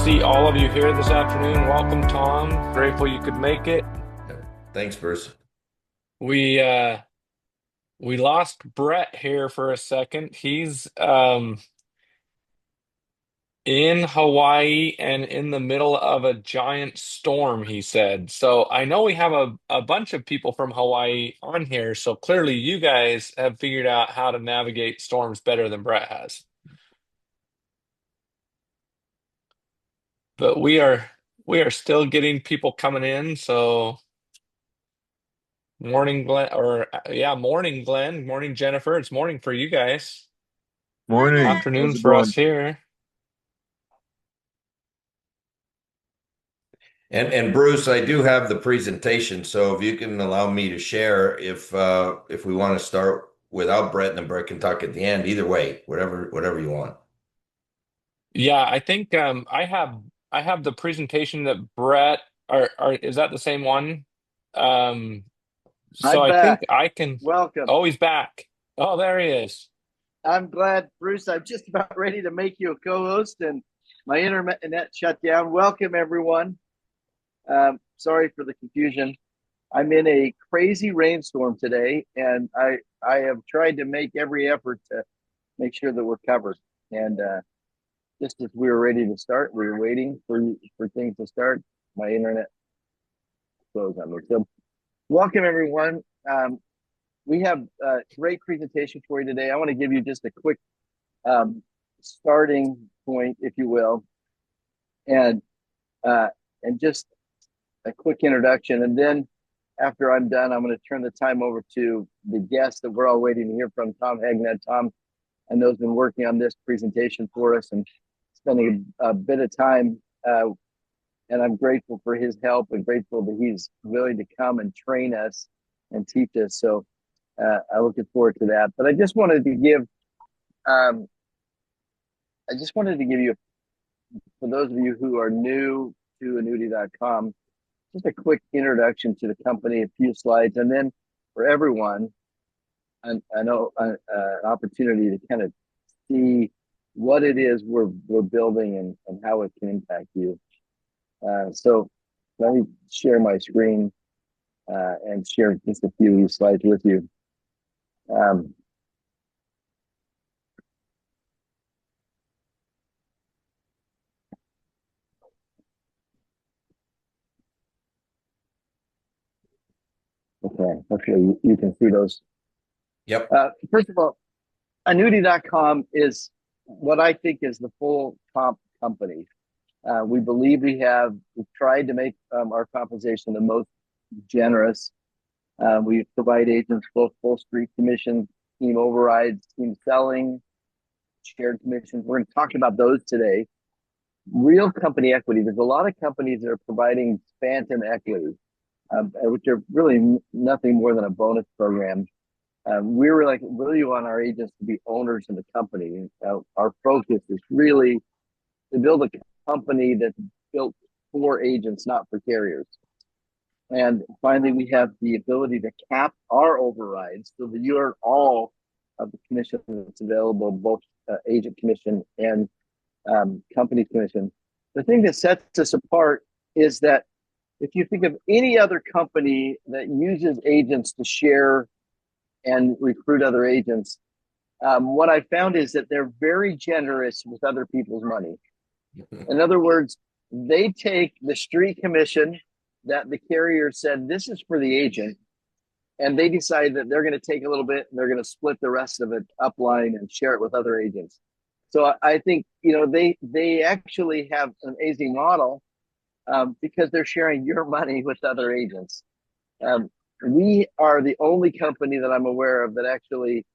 see all of you here this afternoon. Welcome, Tom. Grateful you could make it. Thanks, Bruce. We we lost Brett here for a second. He's in Hawaii and in the middle of a giant storm, he said. So I know we have a bunch of people from Hawaii on here, so clearly you guys have figured out how to navigate storms better than Brett has. But we are still getting people coming in, so morning, Glenn, or yeah, morning, Glenn. Morning, Jennifer. It's morning for you guys. Morning. Afternoon How's it for us going? here. And Bruce, I do have the presentation, so if you can allow me to share, if we want to start without Brett and then Brett can talk at the end, either way, whatever you want. Yeah, I think I have the presentation that Brett are is that the same one? Um, so I'm I think back. I can. Welcome. Oh, he's back. Oh, there he is. I'm glad, Bruce. I'm just about ready to make you a co-host, and my internet shut down. Welcome, everyone. Sorry for the confusion. I'm in a crazy rainstorm today, and I have tried to make every effort to make sure that we're covered. And just as we were ready to start, we were waiting for things to start. My internet froze on me. So, welcome, everyone. We have a great presentation for you today. I want to give you just a quick um, starting point, if you will, and uh, and just a quick introduction. And then after I'm done, I'm going to turn the time over to the guest that we're all waiting to hear from, Tom Hagnett. Tom, I know, has been working on this presentation for us and spending a bit of time. And I'm grateful for his help and grateful that he's willing to come and train us and teach us. So I'm looking forward to that. But um, I just wanted to give you, for those of you who are new to annuity.com, just a quick introduction to the company, a few slides, and then for everyone, I know an opportunity to kind of see what it is we're building and how it can impact you. So let me share my screen and share just a few of these slides with you. Um, okay, hopefully you can see those. Yep. First of all, annuity.com is what I think is the full comp company. We believe we've tried to make our compensation the most generous. We provide agents both full street commissions, team overrides, team selling, shared commissions. We're going to talk about those today. Real company equity. There's a lot of companies that are providing phantom equity, which are really nothing more than a bonus program. We were like really want our agents to be owners in the company. Our focus is really to build a company that's built for agents, not for carriers. And finally, we have the ability to cap our overrides so that you earn all of the commission that's available, both agent commission and company commission. The thing that sets us apart is that if you think of any other company that uses agents to share and recruit other agents, what I found is that they're very generous with other people's money. In other words, they take the street commission that the carrier said this is for the agent, and they decide that they're going to take a little bit and they're going to split the rest of it upline and share it with other agents. So I think they actually have an amazing model because they're sharing your money with other agents. Um, we are the only company that I'm aware of that actually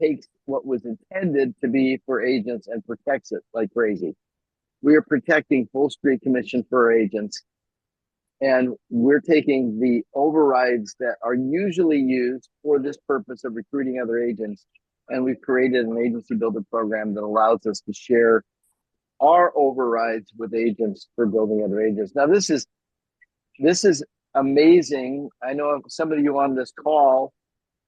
takes what was intended to be for agents and protects it like crazy. We are protecting full street commission for our agents, and we're taking the overrides that are usually used for this purpose of recruiting other agents, and we've created an agency builder program that allows us to share our overrides with agents for building other agents. Now, this is amazing. I know some of you on this call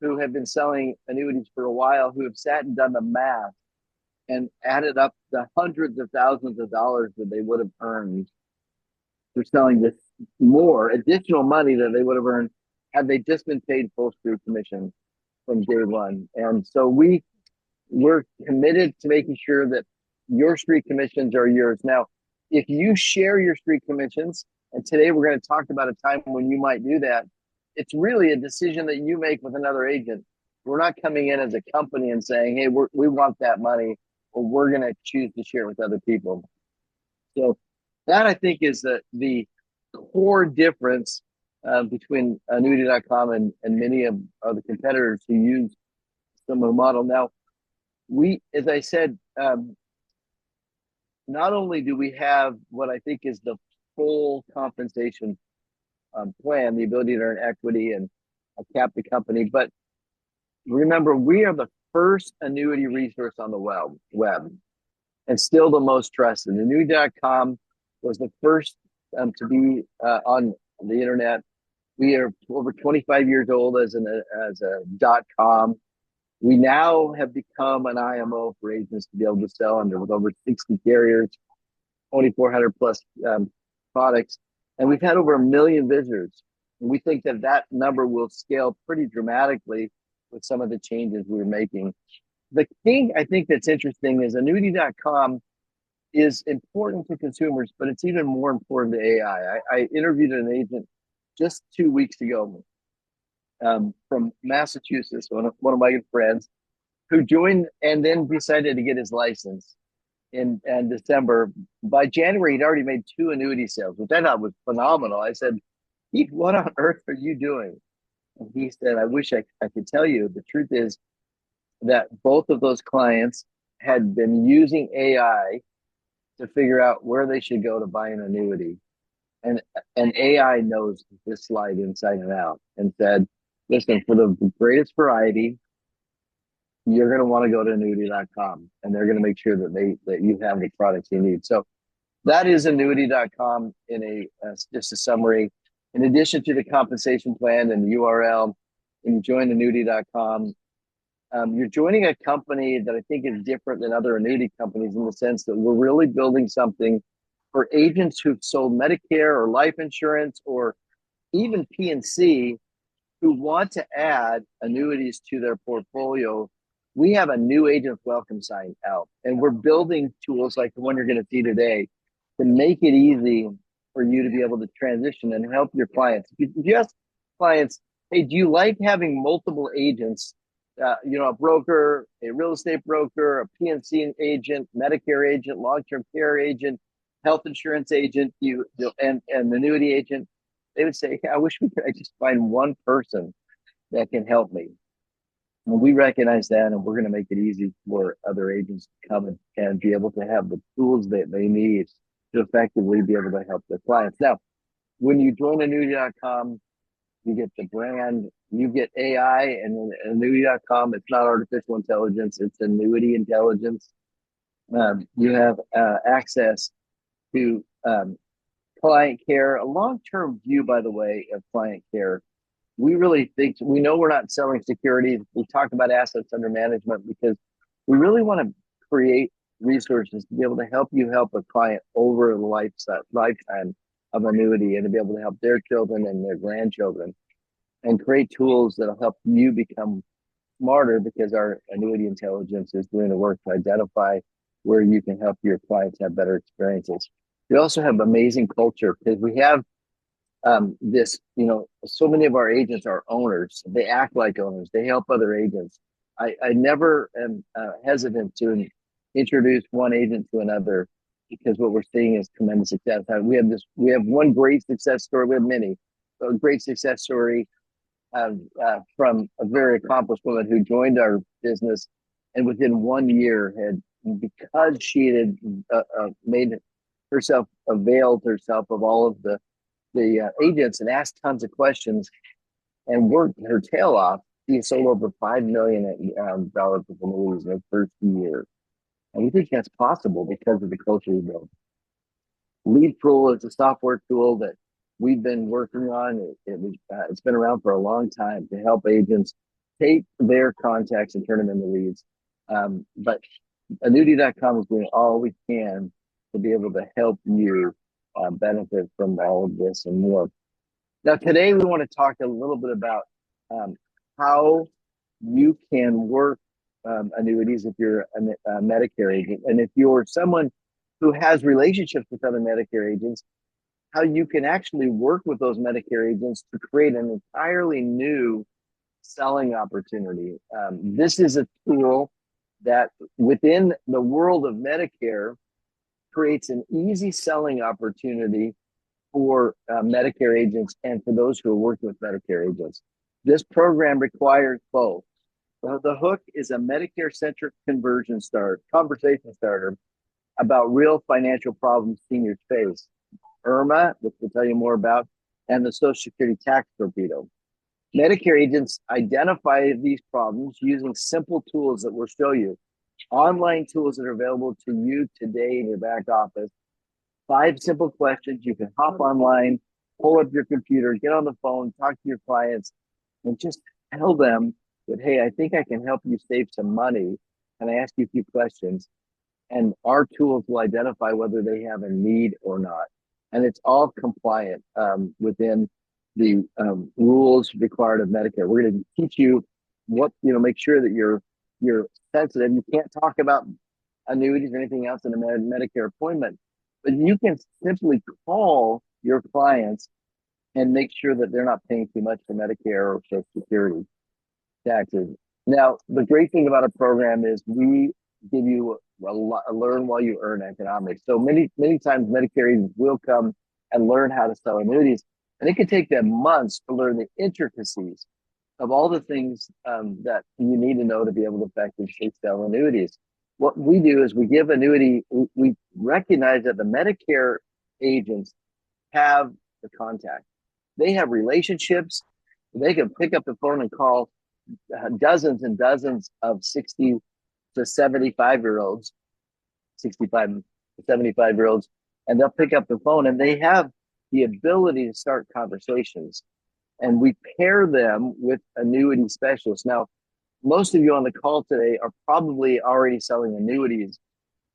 who have been selling annuities for a while who have sat and done the math and added up the hundreds of thousands of dollars that they would have earned for selling this more additional money that they would have earned had they just been paid full street commission from day one. And so we're committed to making sure that your street commissions are yours. Now, if you share your street commissions, and today we're going to talk about a time when you might do that, it's really a decision that you make with another agent. We're not coming in as a company and saying, hey, we want that money, or we're going to choose to share with other people. So that I think is the core difference between annuity.com and many of the competitors who use similar model. Now, as I said, not only do we have what I think is the full compensation plan, the ability to earn equity and cap the company, but remember, we are the first annuity resource on the web and still the most trusted. Annuity.com was the first to be on the internet. We are over 25 years old as a .com. We now have become an IMO for agents to be able to sell under with over 60 carriers, 2,400 plus products, and we've had over 1 million visitors. And we think that that number will scale pretty dramatically with some of the changes we're making. The thing I think that's interesting is annuity.com is important to consumers, but it's even more important to AI. I interviewed an agent just 2 weeks ago from Massachusetts, one of my good friends, who joined and then decided to get his license in December. By January, he'd already made 2 annuity sales, which I thought was phenomenal. I said, Heath, what on earth are you doing? And he said, I wish I could tell you. The truth is that both of those clients had been using AI to figure out where they should go to buy an annuity. And AI knows this slide inside and out and said, listen, for the greatest variety, you're going to want to go to annuity.com, and they're going to make sure that you have the products you need. So that is annuity.com in just a summary. In addition to the compensation plan and the URL, when you join annuity.com, you're joining a company that I think is different than other annuity companies in the sense that we're really building something for agents who've sold Medicare or life insurance or even P&C who want to add annuities to their portfolio. We have a new agent welcome sign out, and we're building tools like the one you're going to see today to make it easy for you to be able to transition and help your clients. If you ask clients, hey, do you like having multiple agents? A broker, a real estate broker, a P&C agent, Medicare agent, long-term care agent, health insurance agent, and annuity agent. They would say, I wish I just find one person that can help me. And we recognize that, and we're going to make it easy for other agents to come and be able to have the tools that they need to effectively be able to help their clients. Now, when you join annuity.com, you get the brand, you get AI, and annuity.com, it's not artificial intelligence, it's annuity intelligence. You have access to client care, a long-term view, by the way, of client care. We really think, we know we're not selling securities. We talk about assets under management because we really want to create resources to be able to help you help a client over the lifetime of annuity and to be able to help their children and their grandchildren and create tools that'll help you become smarter because our annuity intelligence is doing the work to identify where you can help your clients have better experiences. We also have amazing culture because we have so many of our agents are owners. They act like owners. They help other agents. I never am hesitant to introduce one agent to another because what we're seeing is tremendous success. We have one great success story. We have many, a great success story from a very accomplished woman who joined our business and within 1 year because she had made herself availed herself of all of the agents and asked tons of questions and worked her tail off. She sold over $5 million dollars of annuities in her first year. And we think that's possible because of the culture we built. Lead Tool is a software tool that we've been working on. It's been around for a long time to help agents take their contacts and turn them into leads. But Annuity.com is doing all we can to be able to help you benefit from all of this and more. Now, today we want to talk a little bit about um, how you can work annuities if you're a Medicare agent. And if you're someone who has relationships with other Medicare agents, how you can actually work with those Medicare agents to create an entirely new selling opportunity. This is a tool that within the world of Medicare creates an easy selling opportunity for Medicare agents and for those who are working with Medicare agents. This program requires both. The Hook is a Medicare centric conversation starter about real financial problems seniors face. IRMA, which we'll tell you more about, and the Social Security tax torpedo. Medicare agents identify these problems using simple tools that we'll show you. Online tools that are available to you today in your back office. 5 simple questions. You can hop online, pull up your computer, get on the phone, talk to your clients, and just tell them that, hey, I think I can help you save some money. And I ask you a few questions, and our tools will identify whether they have a need or not. And it's all compliant within the rules required of Medicare. We're going to teach you what, make sure that you're sensitive. You can't talk about annuities or anything else in a Medicare appointment, but you can simply call your clients and make sure that they're not paying too much for Medicare or Social Security taxes. Now, the great thing about a program is we give you a learn while you earn economics. So many times Medicare agents will come and learn how to sell annuities, and it can take them months to learn the intricacies of all the things that you need to know to be able to effectively sell annuities. What we do is we give annuity, we recognize that the Medicare agents have the contact. They have relationships. They can pick up the phone and call dozens and dozens of 60 to 75-year-olds, 65 to 75-year-olds, and they'll pick up the phone and they have the ability to start conversations. And we pair them with annuity specialists. Now, most of you on the call today are probably already selling annuities.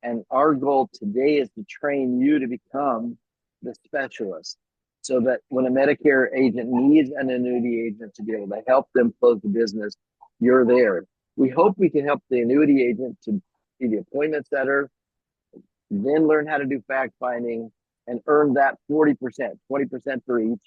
And our goal today is to train you to become the specialist so that when a Medicare agent needs an annuity agent to be able to help them close the business, you're there. We hope we can help the annuity agent to be the appointment setter, then learn how to do fact finding and earn that 40%, 20% for each.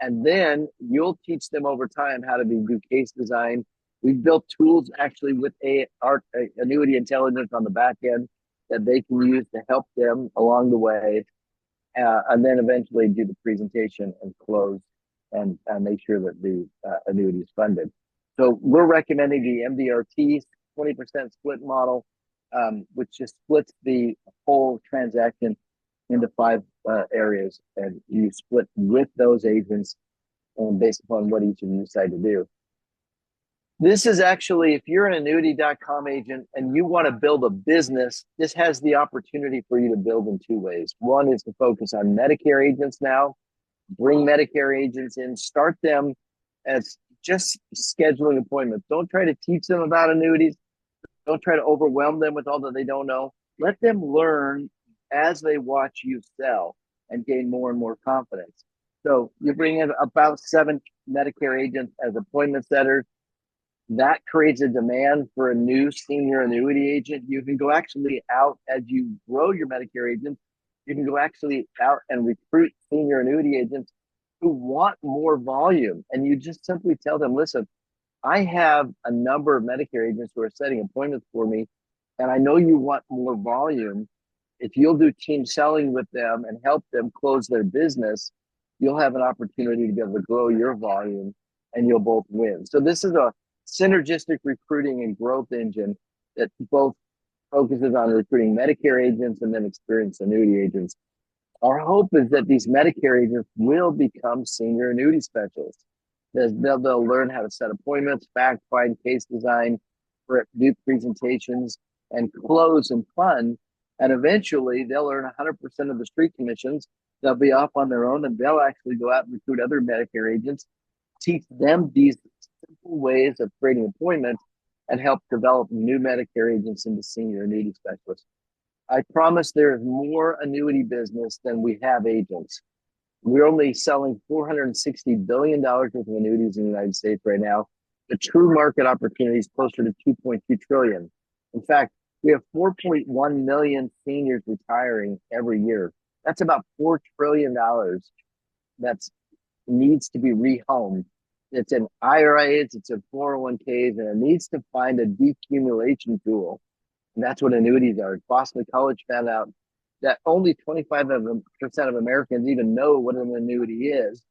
And then you'll teach them over time how to do case design. We've built tools actually with our annuity intelligence on the back end that they can use to help them along the way, and then eventually do the presentation and close and make sure that the annuity is funded. So we're recommending the MDRT 20% split model, which just splits the whole transaction into 5 areas, and you split with those agents based upon what each of you decide to do. This is actually, if you're an annuity.com agent and you want to build a business, this has the opportunity for you to build in 2 ways. One is to focus on Medicare agents now, bring Medicare agents in, start them as just scheduling appointments. Don't try to teach them about annuities. Don't try to overwhelm them with all that they don't know. Let them learn as they watch you sell and gain more and more confidence. So you bring in about 7 Medicare agents as appointment setters. That creates a demand for a new senior annuity agent. You can go actually out as you grow your Medicare agents. You can go actually out and recruit senior annuity agents who want more volume. And you just simply tell them, listen, I have a number of Medicare agents who are setting appointments for me, and I know you want more volume. If you'll do team selling with them and help them close their business, you'll have an opportunity to be able to grow your volume and you'll both win. So this is a synergistic recruiting and growth engine that both focuses on recruiting Medicare agents and then experienced annuity agents. Our hope is that these Medicare agents will become senior annuity specialists. They'll learn how to set appointments, fact find, case design, do presentations, and close and fund. And eventually they'll earn 100% of the street commissions. They'll be off on their own and they'll actually go out and recruit other Medicare agents, teach them these simple ways of creating appointments. and help develop new Medicare agents into senior annuity specialists. I promise there is more annuity business than we have agents. We're only selling $460 billion worth of annuities in the United States right now. The true market opportunity is closer to 2.2 trillion. In fact, we have 4.1 million seniors retiring every year. That's about $4 trillion that needs to be rehomed. It's in IRAs, it's in 401ks, and it needs to find a decumulation tool. And that's what annuities are. Boston College found out that only 25% of Americans even know what an annuity is.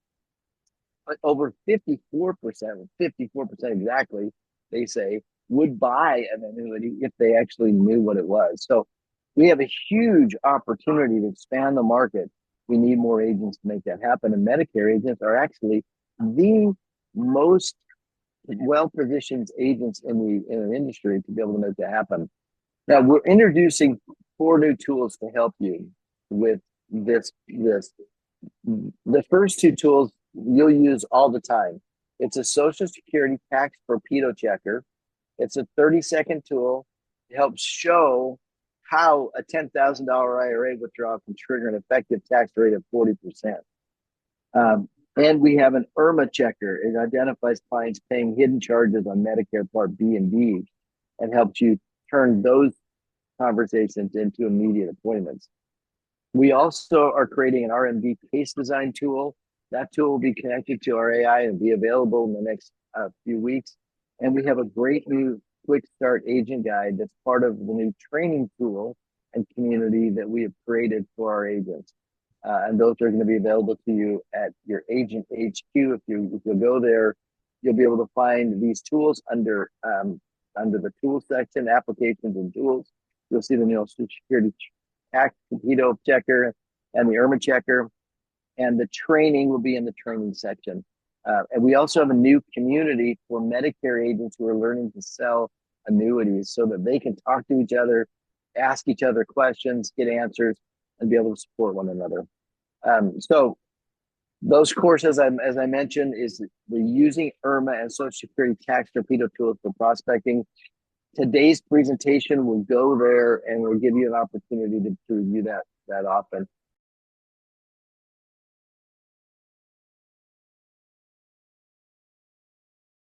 But over 54% exactly, they say, would buy an annuity if they actually knew what it was. So we have a huge opportunity to expand the market. We need more agents to make that happen. And Medicare agents are actually the most well-positioned agents in the industry to be able to make that happen. Now we're introducing 4 new tools to help you with this. The first 2 tools you'll use all the time. It's a Social Security tax torpedo checker. It's a 30-second tool. It helps show how a $10,000 IRA withdrawal can trigger an effective tax rate of 40%. And we have an IRMA checker. It identifies clients paying hidden charges on Medicare Part B and D and helps you turn those conversations into immediate appointments. We also are creating an RMD case design tool. That tool will be connected to our AI and be available in the next few weeks. And we have a great new quick start agent guide that's part of the new training tool and community that we have created for our agents. And those are going to be available to you at your agent HQ. If you go there, you'll be able to find these tools under the tools section, applications and tools. You'll see the new Social Security tax torpedo checker and the IRMA checker, and the training will be in the training section. And we also have a new community for Medicare agents who are learning to sell annuities so that they can talk to each other, ask each other questions, get answers, and be able to support one another. So those courses, as I mentioned, is the using IRMA and Social Security tax torpedo tools for prospecting. Today's presentation will go there and we'll give you an opportunity to review that often.